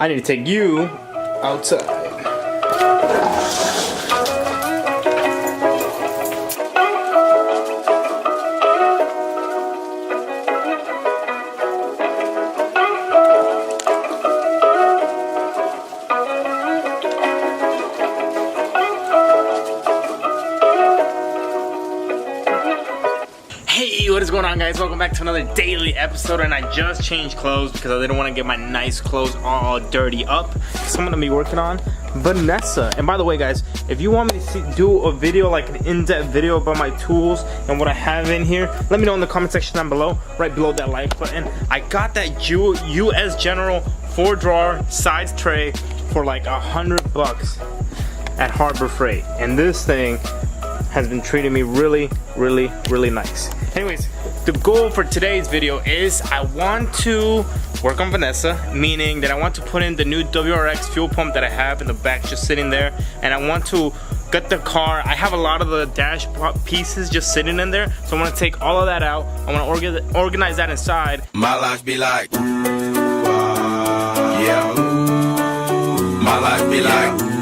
I need to take you outside. Hey, what is going on, guys? Welcome back to another daily episode. And I just changed clothes because I didn't want to get my nice clothes all dirty up. So I'm gonna be working on Vanessa. And by the way, guys, if you want me to do a video, like an in-depth video about my tools and what I have in here, let me know in the comment section down below, right below that like button. I got that US General 4-drawer sides tray for like $100 at Harbor Freight, and this thing has been treating me really nice. Anyways, the goal for today's video is I want to work on Vanessa, meaning that I want to put in the new WRX fuel pump that I have in the back just sitting there, and I want to get the car. I have a lot of the dash pieces just sitting in there, so I want to take all of that out. I want to organize that inside. My life be like, yeah. My life be like,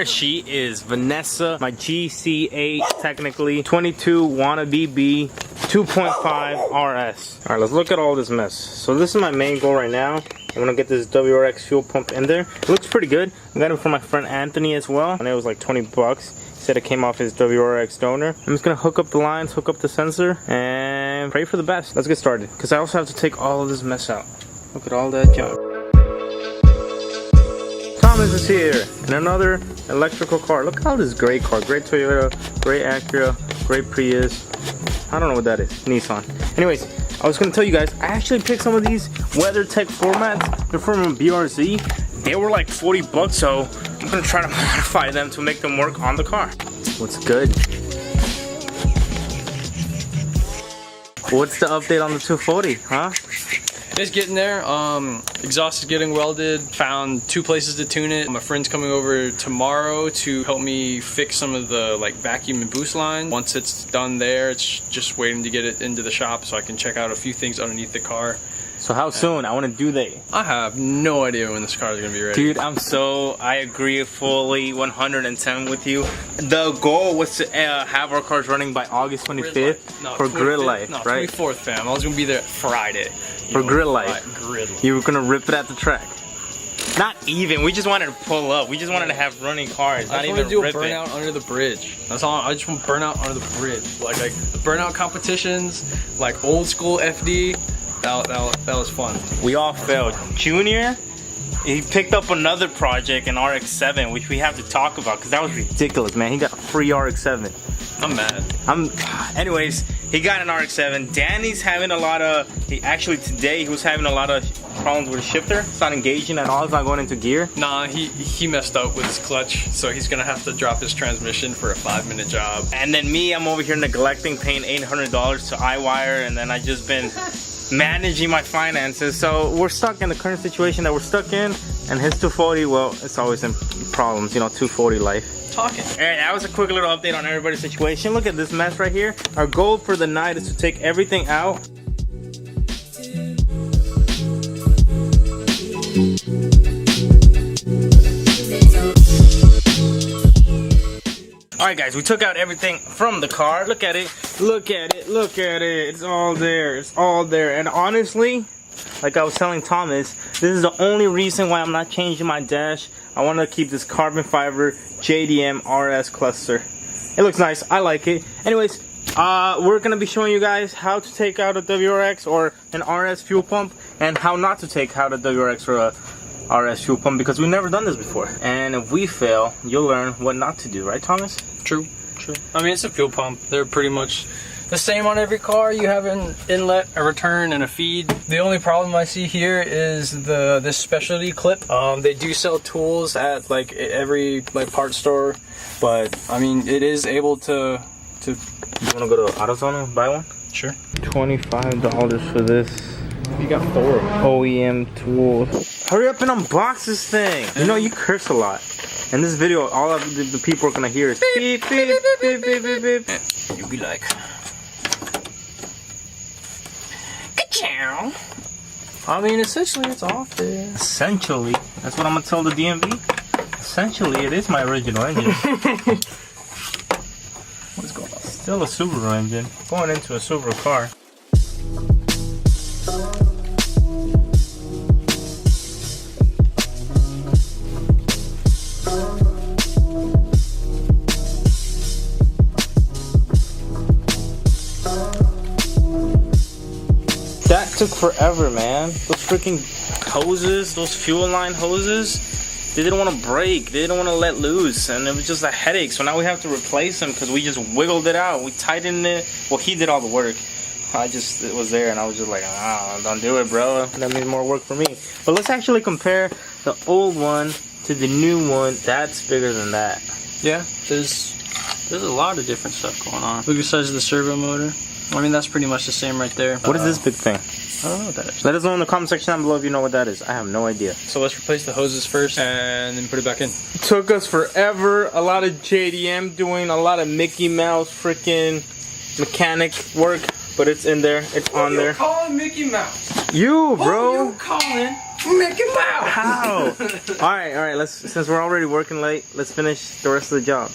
she is Vanessa, my GC8, technically 22 wannabe B 2.5 RS. All right, let's look at all this mess. So this is my main goal right now. I'm gonna get this WRX fuel pump in there. It looks pretty good. I got it from my friend Anthony as well, and it was like 20 bucks. He said it came off his WRX donor. I'm just gonna hook up the lines, hook up the sensor, and pray for the best. Let's get started, because I also have to take all of this mess out. Look at all that junk. Thomas is here in another electrical car. Look at all this great car. Great Toyota, great Acura, great Prius. I don't know what that is. Nissan. Anyways, I was going to tell you guys, I actually picked some of these WeatherTech formats. They're from BRZ. They were like 40 bucks, so I'm going to try to modify them to make them work on the car. What's good? What's the update on the 240, huh? It's getting there. Exhaust is getting welded. Found 2 places to tune it. My friend's coming over tomorrow to help me fix some of the vacuum and boost line. Once it's done there, it's just waiting to get it into the shop so I can check out a few things underneath the car. So how soon? I want to do that. I have no idea when this car is gonna be ready. Dude, I agree fully 110 with you. The goal was to have our cars running by August 25th for Grid Life, no, right? 24th, fam. I was gonna be there Friday. For Grid Life. Grid Life. You were gonna rip it at the track. Not even. We just wanted to pull up. We just wanted to have running cars. Not even do rip a burnout under the bridge. That's all. I just want burnout under the bridge. Like the burnout competitions, like old school FD. That was fun. We all failed. Junior, he picked up another project, an RX-7, which we have to talk about because that was ridiculous, man. He got a free RX-7. I'm mad. Anyways, he got an RX-7. Danny's having a lot of. Today he was having a lot of problems with the shifter. It's not engaging at all. It's not going into gear. Nah, he messed up with his clutch, so he's gonna have to drop his transmission for a 5-minute job. And then me, I'm over here neglecting paying $800 to iWire, and then I just been managing my finances. So we're stuck in the current situation that we're stuck in, and his 240, well, it's always in problems, you know, 240 life. Talking. Alright, that was a quick little update on everybody's situation. Look at this mess right here. Our goal for the night is to take everything out. Alright guys, we took out everything from the car. Look at it. Look at it. Look at it. It's all there. It's all there. And honestly, like I was telling Thomas, this is the only reason why I'm not changing my dash. I want to keep this carbon fiber JDM RS cluster. It looks nice. I like it. Anyways, we're going to be showing you guys how to take out a WRX or an RS fuel pump, and how not to take out a WRX or a RS fuel pump, because we've never done this before. And if we fail, you'll learn what not to do, right, Thomas? True. I mean, it's a fuel pump. They're pretty much the same on every car. You have an inlet, a return, and a feed. The only problem I see here is this specialty clip. They do sell tools at every part store, but I mean, it is able to. You want to go to AutoZone and buy one? Sure. $25 for this. You got 4 of them. OEM tools. Hurry up and unbox this thing. You know you curse a lot. In this video, all of the people are gonna hear is beep, beep, beep, beep, beep, beep. You'll be like, Ka-chow. I mean, essentially it's off there. Essentially, that's what I'm gonna tell the DMV. Essentially, it is my original engine. What's going on? Still a Subaru engine. Going into a Subaru car. That took forever, man. Those freaking hoses, those fuel line hoses, they didn't want to break. They didn't want to let loose, and it was just a headache. So now we have to replace them because we just wiggled it out. We tightened it. Well, he did all the work. It was there, and I was just like, ah, don't do it, bro. That means more work for me. But let's actually compare the old one to the new one. That's bigger than that. Yeah, there's a lot of different stuff going on. Look at the size of the servo motor. I mean, that's pretty much the same right there. What is this big thing? I don't know what that is. Let us know in the comment section down below if you know what that is. I have no idea. So let's replace the hoses first and then put it back in. Took us forever. A lot of JDM doing a lot of Mickey Mouse freaking mechanic work, but it's in there. It's on there. Calling Mickey Mouse? You, bro. You calling Mickey Mouse? How? all right. Let's. Since we're already working late, let's finish the rest of the job.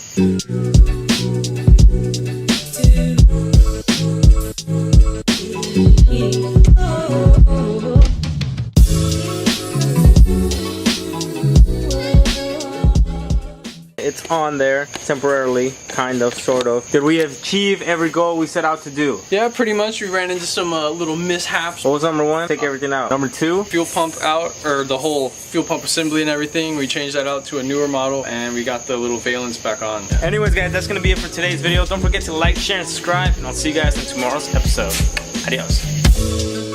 It's on there temporarily, kind of, sort of. Did we achieve every goal we set out to do? Yeah, pretty much. We ran into some little mishaps. What was number one? Take everything out. Number two? Fuel pump out, or the whole fuel pump assembly and everything. We changed that out to a newer model, and we got the little valence back on. Anyways, guys, that's gonna be it for today's video. Don't forget to like, share, and subscribe, and I'll see you guys in tomorrow's episode. Adios.